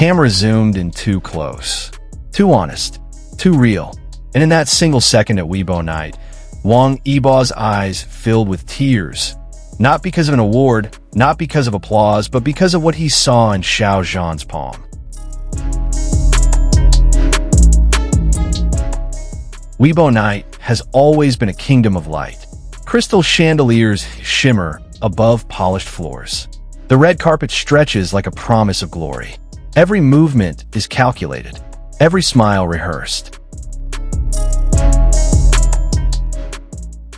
camera zoomed in too close, too honest, too real. And in that single second at Weibo night, Wang Yibo's eyes filled with tears. Not because of an award, not because of applause, but because of what he saw in Xiao Zhan's palm. Weibo night has always been a kingdom of light. Crystal chandeliers shimmer above polished floors. The red carpet stretches like a promise of glory. Every movement is calculated, every smile rehearsed.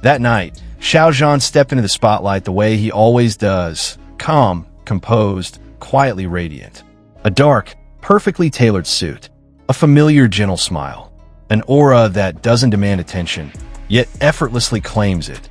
That night, Xiao Zhan stepped into the spotlight the way he always does, calm, composed, quietly radiant. A dark, perfectly tailored suit, a familiar gentle smile, an aura that doesn't demand attention, yet effortlessly claims it.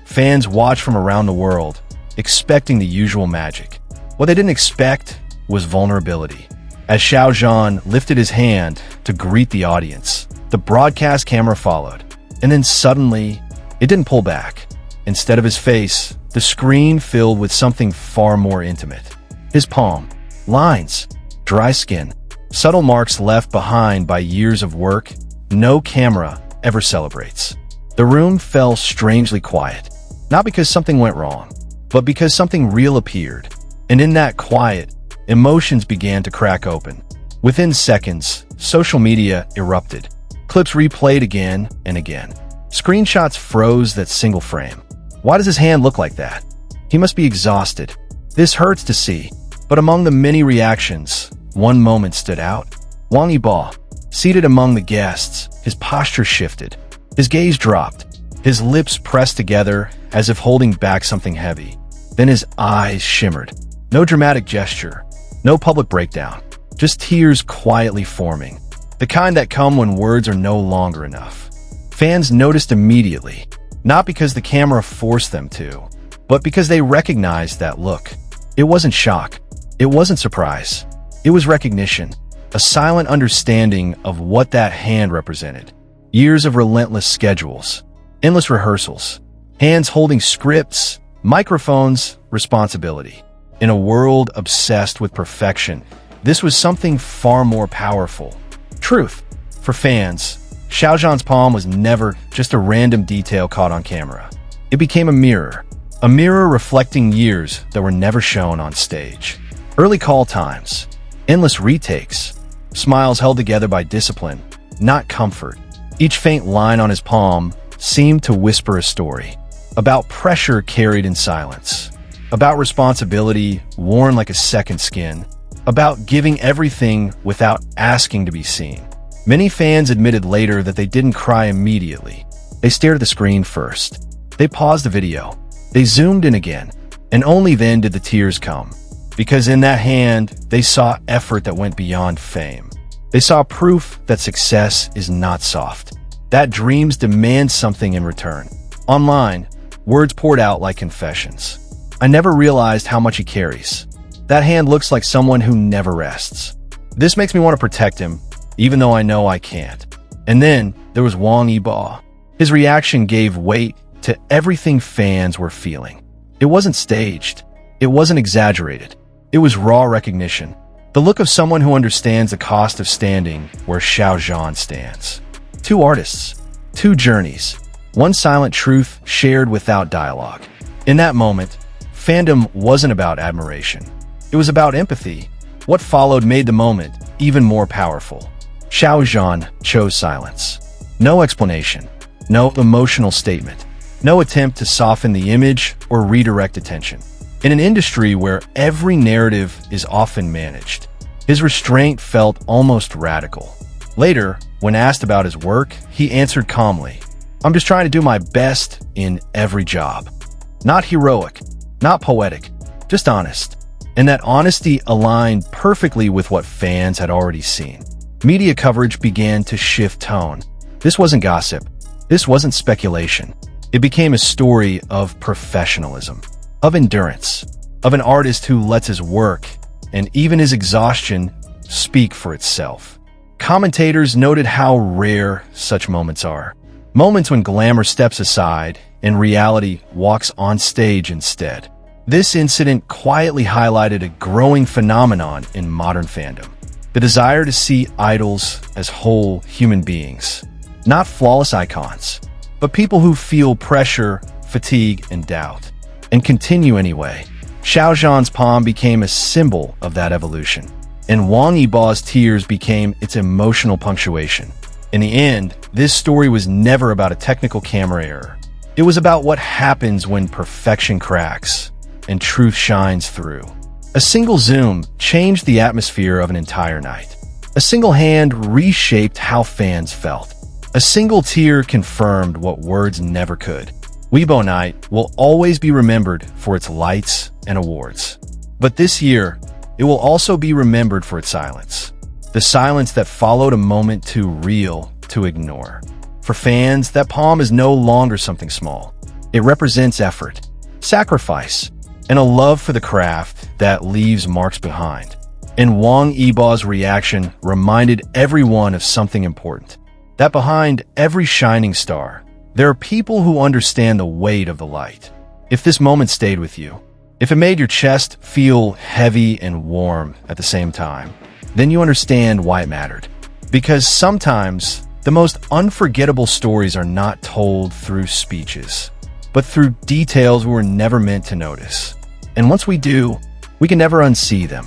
Fans watch from around the world, expecting the usual magic. What they didn't expect was vulnerability. As Xiao Zhan lifted his hand to greet the audience, the broadcast camera followed, and then suddenly, it didn't pull back. Instead of his face, the screen filled with something far more intimate. His palm, lines, dry skin, subtle marks left behind by years of work no camera ever celebrates. The room fell strangely quiet, not because something went wrong, but because something real appeared. And in that quiet, emotions began to crack open. Within seconds, social media erupted. Clips replayed again and again. Screenshots froze that single frame. Why does his hand look like that? He must be exhausted. This hurts to see. But among the many reactions, one moment stood out. Wang Yibo, seated among the guests, his posture shifted. His gaze dropped. His lips pressed together as if holding back something heavy. Then his eyes shimmered. No dramatic gesture. No public breakdown. Just tears quietly forming. The kind that come when words are no longer enough. Fans noticed immediately, not because the camera forced them to, but because they recognized that look. It wasn't shock. It wasn't surprise. It was recognition, a silent understanding of what that hand represented. Years of relentless schedules, endless rehearsals, hands holding scripts, microphones, responsibility. In a world obsessed with perfection, this was something far more powerful. Truth. For fans, Xiao Zhan's palm was never just a random detail caught on camera. It became a mirror reflecting years that were never shown on stage. Early call times, endless retakes, smiles held together by discipline, not comfort. Each faint line on his palm seemed to whisper a story about pressure carried in silence, about responsibility worn like a second skin, about giving everything without asking to be seen. Many fans admitted later that they didn't cry immediately. They stared at the screen first. They paused the video. They zoomed in again. And only then did the tears come. Because in that hand, they saw effort that went beyond fame. They saw proof that success is not soft. That dreams demand something in return. Online, words poured out like confessions. I never realized how much he carries. That hand looks like someone who never rests. This makes me want to protect him, even though I know I can't. And then there was Wang Yibo. His reaction gave weight to everything fans were feeling. It wasn't staged. It wasn't exaggerated. It was raw recognition. The look of someone who understands the cost of standing where Xiao Zhan stands. Two artists, two journeys, one silent truth shared without dialogue. In that moment, fandom wasn't about admiration. It was about empathy. What followed made the moment even more powerful. Xiao Zhan chose silence. No explanation. No emotional statement. No attempt to soften the image or redirect attention. In an industry where every narrative is often managed, his restraint felt almost radical. Later, when asked about his work, he answered calmly, "I'm just trying to do my best in every job." Not heroic, not poetic, just honest. And that honesty aligned perfectly with what fans had already seen. Media coverage began to shift tone. This wasn't gossip. This wasn't speculation. It became a story of professionalism, of endurance, of an artist who lets his work, and even his exhaustion, speak for itself. Commentators noted how rare such moments are. Moments when glamour steps aside and reality walks on stage instead. This incident quietly highlighted a growing phenomenon in modern fandom: the desire to see idols as whole human beings, not flawless icons, but people who feel pressure, fatigue, and doubt, and continue anyway. Xiao Zhan's palm became a symbol of that evolution, and Wang Yibo's tears became its emotional punctuation. In the end, this story was never about a technical camera error. It was about what happens when perfection cracks and truth shines through. A single zoom changed the atmosphere of an entire night. A single hand reshaped how fans felt. A single tear confirmed what words never could. Weibo Night will always be remembered for its lights and awards. But this year, it will also be remembered for its silence. The silence that followed a moment too real to ignore. For fans, that palm is no longer something small. It represents effort, sacrifice, and a love for the craft that leaves marks behind. And Wang Yibo's reaction reminded everyone of something important: that behind every shining star, there are people who understand the weight of the light. If this moment stayed with you, if it made your chest feel heavy and warm at the same time, then you understand why it mattered. Because sometimes the most unforgettable stories are not told through speeches, but through details we were never meant to notice. And once we do, we can never unsee them.